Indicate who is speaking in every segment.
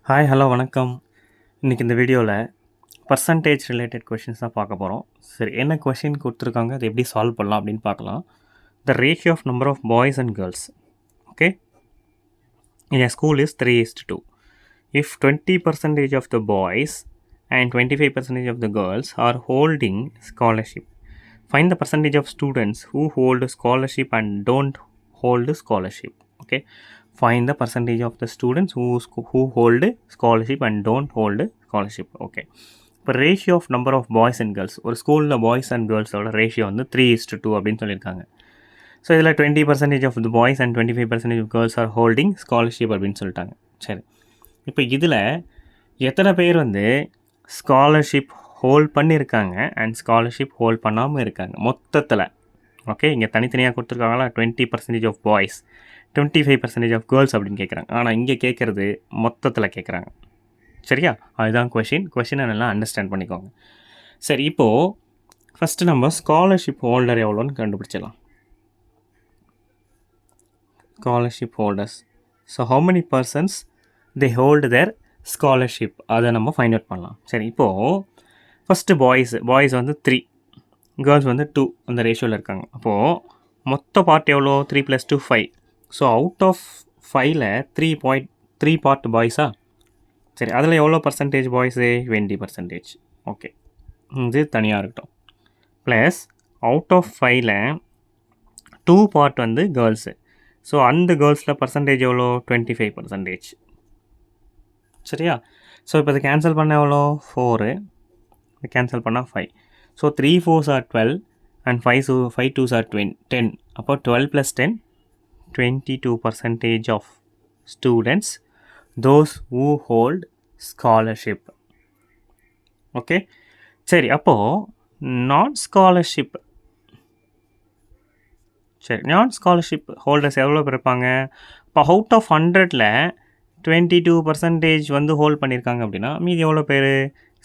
Speaker 1: Hi hello வணக்கம். இன்றைக்கி இந்த வீடியோவில் பர்சன்டேஜ் ரிலேட்டட் கொஷின்ஸ் தான் பார்க்க போகிறோம். சரி, என்ன கொஷின் கொடுத்துருக்காங்க, அதை எப்படி சால்வ் பண்ணலாம் அப்படின்னு பார்க்கலாம். The ratio of number of boys and girls, okay, in a school is 3:2. If 20% of the boys and 25% of the girls are holding scholarship, find the percentage of students who hold scholarship and don't hold scholarship. Okay, find the percentage of the students who hold scholarship and don't hold scholarship. Okay, இப்போ ratio of number of boys and girls, ஒரு ஸ்கூலில் boys and கேர்ள்ஸோட ratio வந்து 3:2 அப்படின்னு சொல்லியிருக்காங்க. So இதில் 20% of the boys and 25% of girls are holding scholarship அப்படின்னு சொல்லிட்டாங்க. சரி, இப்போ இதில் எத்தனை பேர் வந்து ஸ்காலர்ஷிப் ஹோல்ட் பண்ணியிருக்காங்க அண்ட் ஸ்காலர்ஷிப் ஹோல்ட் பண்ணாமல் இருக்காங்க மொத்தத்தில்? ஓகே, இங்கே தனித்தனியாக கொடுத்துருக்காங்களா, 20% ஆஃப் பாய்ஸ், 25% ஆஃப் கேர்ள்ஸ் அப்படின்னு கேட்குறாங்க. ஆனால் இங்கே கேட்குறது மொத்தத்தில் கேட்குறாங்க. சரியா? அதுதான் கொஷினை நல்லா அண்டர்ஸ்டாண்ட் பண்ணிக்கோங்க. சரி, இப்போது ஃபஸ்ட்டு நம்ம ஸ்காலர்ஷிப் ஹோல்டர் எவ்வளோன்னு கண்டுபிடிச்சிடலாம். Scholarship holders, so how many persons they hold their scholarship, அதை நம்ம ஃபைண்ட் அவுட் பண்ணலாம். சரி, இப்போது ஃபஸ்ட்டு பாய்ஸ் வந்து 3, கேர்ள்ஸ் வந்து 2 அந்த ரேஷியோவில் இருக்காங்க. அப்போது மொத்த பார்ட் எவ்வளோ? 3 + 2 5. ஸோ அவுட் ஆஃப் 5ல் 3 பார்ட் பாய்ஸா? சரி, அதில் எவ்வளோ பர்சன்டேஜ் பாய்ஸு? 20%. ஓகே, இது தனியாக இருக்கட்டும். ப்ளஸ் அவுட் ஆஃப் 5ல் 2 பார்ட் வந்து கேர்ள்ஸு. ஸோ அந்த கேர்ள்ஸில் பர்சன்டேஜ் எவ்வளோ? 25%. சரியா? ஸோ இப்போ இதை கேன்சல் பண்ண எவ்வளோ? 4. இதை கேன்சல் பண்ணால் 5. So 3 4s are 12 and 5 2s are 10. அப்போ 12 + 10, 22% of students, those who hold scholarship. Okay, சரி, அப்போது நான் ஸ்காலர்ஷிப் ஹோல்டர்ஸ் எவ்வளோ பேர் இருப்பாங்க? இப்போ அவுட் ஆஃப் 100ல் 22% வந்து ஹோல்ட் பண்ணியிருக்காங்க அப்படின்னா மீதி எவ்வளோ பேர்?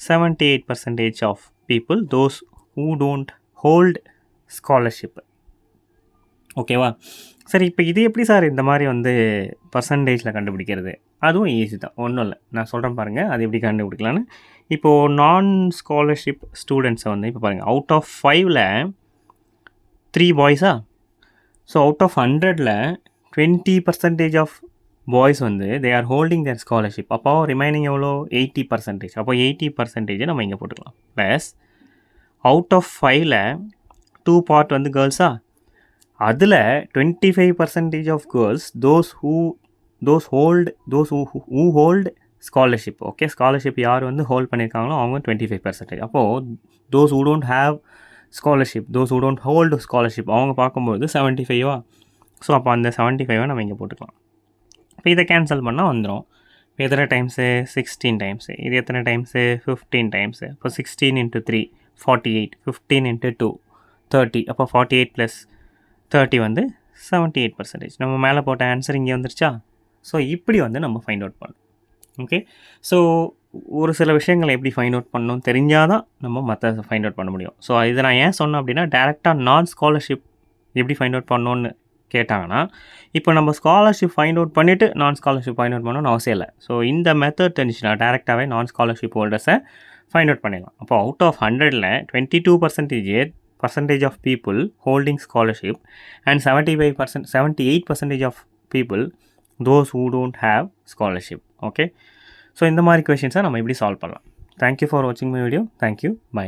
Speaker 1: 78% of people, those who don't hold scholarship. ஓகேவா? சரி, இப்போ இது எப்படி சார் இந்த மாதிரி வந்து பர்சன்டேஜில் கண்டுபிடிக்கிறது? அதுவும் ஈஸி தான், ஒன்றும் இல்லை, நான் சொல்கிறேன் பாருங்கள் அது எப்படி கண்டுபிடிக்கலான்னு. இப்போது நான் ஸ்காலர்ஷிப் ஸ்டூடெண்ட்ஸை வந்து இப்போ பாருங்கள், அவுட் ஆஃப் 5ல் 3 பாய்ஸா? ஸோ அவுட் ஆஃப் 100ல் 20% ஆஃப் பாய்ஸ் வந்து they are holding their scholarship. அப்போ ரிமைனிங் எவ்வளோ? 80%. அப்போ 80% நம்ம இங்கே போட்டுக்கலாம். ப்ளஸ் அவுட் ஆஃப் 5ல் 2 பார்ட் வந்து கேர்ள்ஸா? அதில் 25% of girls, those who hold scholarship. Okay, scholarship யார் வந்து ஹோல்ட் பண்ணியிருக்காங்களோ அவங்க 25%. அப்போது those who don't have scholarship, those who don't hold scholarship அவங்க பார்க்கும்போது 75. ஸோ அப்போ அந்த 75 நம்ம இங்கே போட்டுக்கலாம். இப்போ இதை கேன்சல் பண்ணால் வந்துடும். இப்போ எத்தனை டைம்ஸு? 16 டைம்ஸு. இது எத்தனை டைம்ஸு? 15 டைம்ஸு. இப்போ 16 × 3 48, 15 × 2 30. அப்போ 48 + 30 வந்து 78%. நம்ம மேலே போட்ட ஆன்சர் இங்கே வந்துருச்சா? ஸோ இப்படி வந்து நம்ம ஃபைண்ட் அவுட் பண்ணணும். ஓகே, ஸோ ஒரு சில விஷயங்களை எப்படி ஃபைண்ட் அவுட் பண்ணணும் தெரிஞ்சால் தான் நம்ம மற்ற ஃபைண்ட் அவுட் பண்ண முடியும். ஸோ இதை நான் ஏன் சொன்னேன் அப்படின்னா, டேரெக்டாக நான் ஸ்காலர்ஷிப் எப்படி ஃபைண்ட் அவுட் பண்ணணுன்னு கேட்டாங்கன்னா, இப்போ நம்ம ஸ்காலர்ஷிப் ஃபைண்ட் அவுட் பண்ணிவிட்டு நான் ஸ்காலர்ஷிப் ஃபைண்ட் அவுட் பண்ணணும்னு அவசியம் இல்லை. ஸோ இந்த மெத்தட் தெரிஞ்சுன்னா டேரெக்டாகவே நான் ஸ்காலர்ஷிப் ஹோல்டர்ஸை ஃபைண்ட் அவுட் பண்ணிடலாம். அப்போ அவுட் ஆஃப் 100ல் 22% of people holding scholarship and 78% of people, those who don't have scholarship. Okay, so இந்த மாதிரி கொஷின்ஸை நம்ம இப்படி சால்வ் பண்ணலாம். தேங்க்யூ ஃபார் வாட்சிங் மை வீடியோ. Thank you, by.